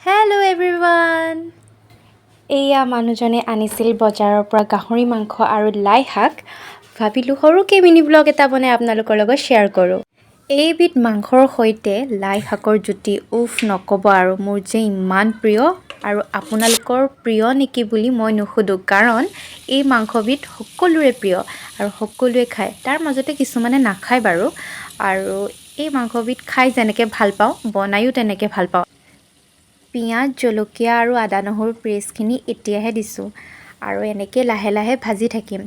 Hello everyone! এয়া মানুহজনে আনিছিল বজাৰৰ পৰা গাহৰি মাংস আৰু লাই শাক ভাবিলোঁ সৰুকৈ মিনি ব্লগ এটা বনাই আপোনালোকৰ লগত শ্বেয়াৰ কৰোঁ এইবিধ মাংসৰ সৈতে লাই শাকৰ জুতি উফ নক'ব আৰু মোৰ যে ইমান প্ৰিয় আৰু আপোনালোকৰ প্ৰিয় নেকি বুলি মই নুসুধো কাৰণ এই মাংসবিধ সকলোৰে প্ৰিয় আৰু সকলোৱে খায় তাৰ মাজতে কিছুমানে নাখায় বাৰু আৰু এই মাংসবিধ খাই যেনেকৈ ভাল পাওঁ বনায়ো তেনেকৈ ভাল পাওঁ পিঁয়াজ জলকীয়া আৰু আদা নহৰু পেষ্টখিনি এতিয়াহে দিছোঁ আৰু এনেকৈ লাহে লাহে ভাজি থাকিম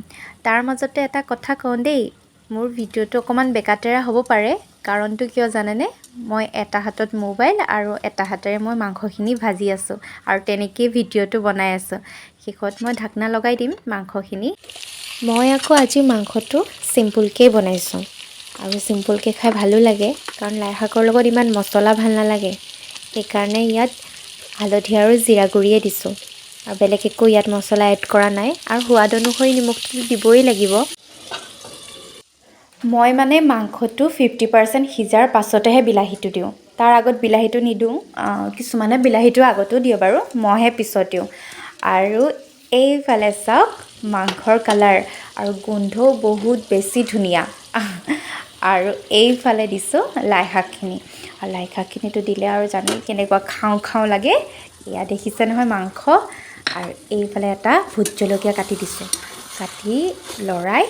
তাৰ মাজতে এটা কথা কওঁ দেই মোৰ ভিডিঅ'টো অকণমান বেকাতেৰা হ'ব পাৰে কাৰণটো কিয় জানেনে মই এটা হাতত মোবাইল আৰু এটা হাতেৰে মই মাংসখিনি ভাজি আছোঁ আৰু তেনেকৈ ভিডিঅ'টো বনাই আছোঁ শেষত মই ঢাকনা লগাই দিম মাংসখিনি মই আকৌ আজি মাংসটো চিম্পুলকৈ বনাইছোঁ আৰু চিম্পুলকৈ খাই ভালো লাগে কাৰণ লাই শাকৰ লগত ইমান মছলা ভাল নালাগে সেইকাৰণে ইয়াত হালধি আৰু জিৰা গুড়িয়ে দিছোঁ আৰু বেলেগ একো ইয়াত মছলা এড কৰা নাই আৰু সোৱাদ অনুসৰি নিমখটো দিবই লাগিব মই মানে মাংসটো 50% সিজাৰ পাছতেহে বিলাহীটো দিওঁ তাৰ আগত বিলাহীটো নিদিওঁ কিছুমানে বিলাহীটো আগতো দিয়ে বাৰু মইহে পিছত দিওঁ আৰু এইফালে চাওক মাংসৰ কালাৰ আৰু গোন্ধও বহুত বেছি ধুনীয়া আৰু এইফালে দিছোঁ লাই শাকখিনি আৰু লাই শাকখিনিতো দিলে আৰু জানেই কেনেকুৱা খাওঁ খাওঁ লাগে এয়া দেখিছে নহয় মাংস আৰু এইফালে এটা ভোট জলকীয়া কাটি দিছোঁ কাটি লৰাই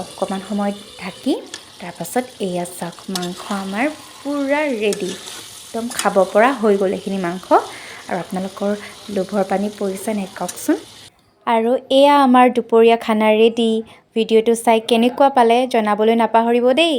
অকণমান সময় ঢাকি তাৰপাছত এয়া চাওক মাংস আমাৰ পূৰা ৰেডি একদম খাব পৰা হৈ গ'ল এইখিনি মাংস আৰু আপোনালোকৰ লোভৰ পানী পৰিছে নে কওকচোন আৰু এয়া আমাৰ দুপৰীয়া খানা ৰেডি ভিডিঅ'টো চাই কেনেকুৱা পালে জনাবলৈ নাপাহৰিব দেই